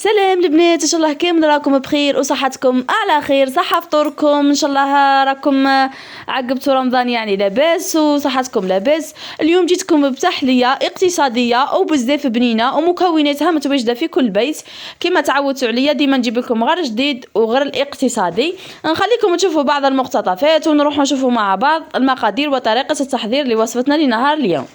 سلام البنات، ان شاء الله كامل راكم بخير وصحتكم على خير. صحة فطوركم ان شاء الله راكم عقبتوا رمضان يعني لاباس وصحتكم لاباس. اليوم جيتكم بتحلية اقتصادية وبزاف بنينة ومكوناتها متواجدة في كل بيت كما تعودتوا عليا. ديما نجيب لكم غير جديد وغير الاقتصادي. نخليكم تشوفوا بعض المقتطفات ونروح نشوفوا مع بعض المقادير وطريقة التحضير لوصفتنا لنهار اليوم.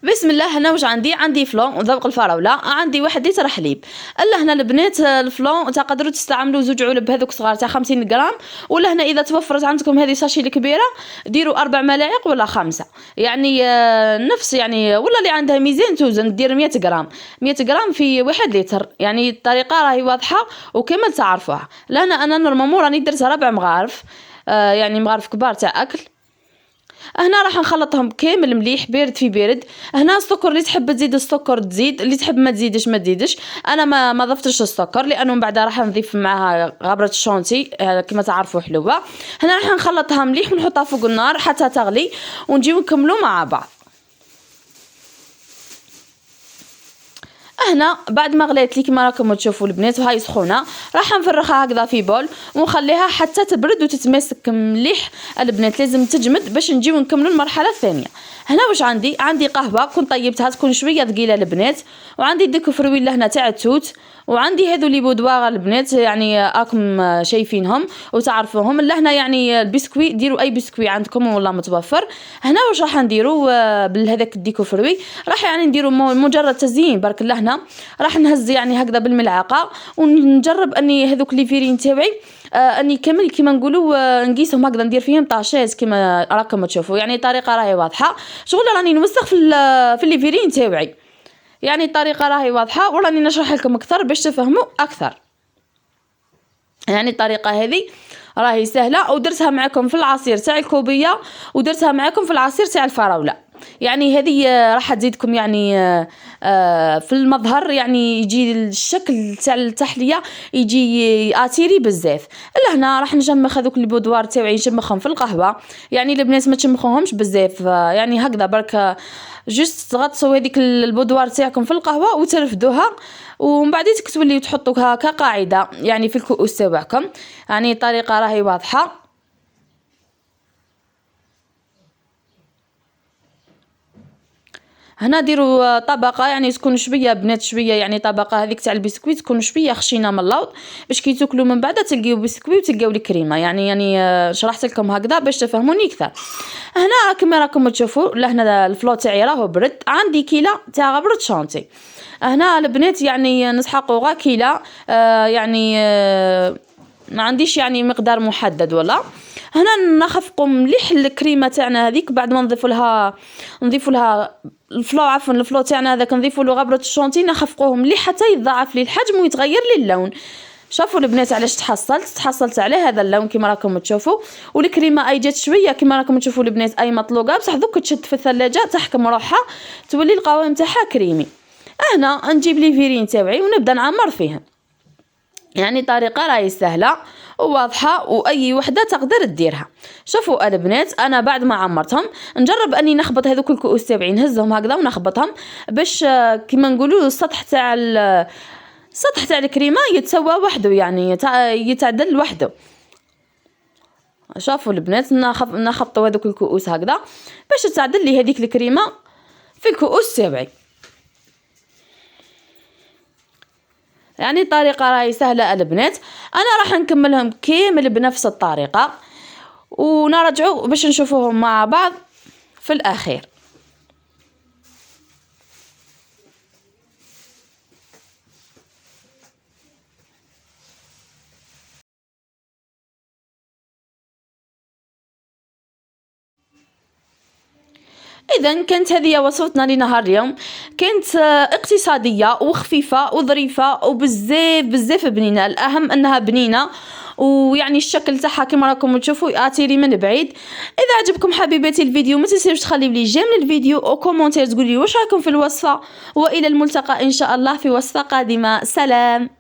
بسم الله. هنا واش عندي فلون وذوق الفراوله، عندي 1 لتر حليب. الا هنا البنات الفلون تقدروا تستعملوا 2 علب هذوك صغار تاع 50 غرام، ولا هنا اذا توفرت عندكم هذه ساشي الكبيره ديروا 4 ملاعق ولا 5 يعني نفس يعني، ولا اللي عندها ميزان توزن دير 100 غرام 100 غرام في 1 لتر. يعني الطريقه راهي واضحه وكما تعرفوها. لهنا انا نورمالمون راني درت 4 مغارف يعني مغارف كبار تاع اكل. هنا راح نخلطهم كامل مليح بارد في بارد. هنا السكر اللي تحب تزيد السكر تزيد، اللي تحب ما تزيدش ما تزيدش. انا ما ضفتش السكر لانه من بعد راح نضيف معها غبره الشونتي كما تعرفوا حلوه. هنا راح نخلطها مليح ونحطها فوق النار حتى تغلي ونجيو نكملوا مع بعض. هنا بعد ما غليت لي كما راكم تشوفوا البنات وهاي سخونه، راح نفرخها هكذا في بول ونخليها حتى تبرد وتتماسك مليح. البنات لازم تجمد باش نجيو نكملوا المرحله الثانيه. هنا واش عندي قهوه كنت طيبتها تكون شويه ثقيله البنات، وعندي ديك فرويل هنا تاع التوت، وعندي هذو لي بودواغ البنات يعني راكم شايفينهم وتعرفوهم. لهنا يعني البسكوي ديروا اي بسكوي عندكم والله متوفر. هنا واش راح نديروا بهذاك الديكو فروي، راح يعني نديروا مجرد تزيين برك. لهنا راح نهز يعني هكذا بالملعقه ونجرب اني هذوك لي فيرين تاوعي اني كامل كيما نقولوا نقيسهم هكذا ندير فيهم طاشات كيما راكم تشوفوا. يعني الطريقه راهي واضحه، شغل راني نوسخ في لي فيرين تاوعي. يعني الطريقه راهي واضحه وراني نشرح لكم اكثر باش تفهموا اكثر. يعني الطريقه هذه راهي سهله ودرتها معكم في العصير تاع الكوبيه ودرتها معكم في العصير تاع الفراوله. يعني هذه راح تزيدكم يعني في المظهر، يعني يجي الشكل تاع التحليه يجي اتيري بزاف. لهنا راح نجمخ هذوك البودوار تاعي نجمخهم في القهوه. يعني البنات ما تشمخوهمش بزاف يعني هكذا برك جست تغطسوا هذيك البودوار تاعكم في القهوه وترفدوها، ومن بعد توليو تحطوها كقاعده يعني في الكؤوس تاعكم. يعني الطريقه راهي واضحه. هنا ديروا طبقه يعني تكون شويه بنات شويه، يعني طبقه هذيك تاع البسكويت تكون شويه خشينه من اللوط باش كي تاكلوا من بعد تلقيو بسكويت وتلقاو الكريمه. يعني شرحت لكم هكذا باش تفهموني اكثر. هنا كما راكم تشوفوا لهنا الفلو تاعي راهو برد. عندي كيله تاع غبره شونتي. هنا البنات يعني نسحقوا غا كيله يعني ما عنديش يعني مقدار محدد ولا. هنا نخفقوا مليح الكريمه تاعنا هذيك بعد ما نضيفوا لها الفلو، عفوا الفلو تاعنا هذاك نضيفوا له غبره الشونتي نخفقوه مليح حتى يتضاعف لي الحجم ويتغير لي اللون. شوفوا البنات علاش تحصلت على هذا اللون كما راكم تشوفوا. والكريمه اي جات شويه كما راكم تشوفوا البنات اي مطلوقه بصح دوك تشد في الثلاجه تحكم روحها تولي القوام تاعها كريمي. هنا نجيب لي فيرين تاوعي ونبدا نعمر فيهم. يعني طريقه راهي سهله وواضحه واي وحده تقدر تديرها. شوفوا البنات انا بعد ما عمرتهم نجرب اني نخبط هذوك الكؤوس تاعي نهزهم هكذا ونخبطهم باش كما نقولوا السطح تاع الكريمه يتسوى وحده يعني يتعدل وحده. شوفوا البنات نخبطوا هذوك الكؤوس هكذا باش تعدل لي هذيك الكريمه في الكؤوس تاعي. يعني الطريقه راهي سهله البنات. انا راح نكملهم كامل بنفس الطريقه ونرجعوا باش نشوفوهم مع بعض في الاخير. اذا كانت هذه وصفتنا لنهار اليوم، كانت اقتصاديه وخفيفه وظريفه وبزاف بزاف بنينه. الاهم انها بنينه، ويعني الشكل تاعها كما راكم تشوفوا ياتيري من بعيد. اذا عجبكم حبيباتي الفيديو ما تنساوش تخليو لي جيم للفيديو او كومونتير تقولوا لي واش رايكم في الوصفه، والى الملتقى ان شاء الله في وصفه قادمه. سلام.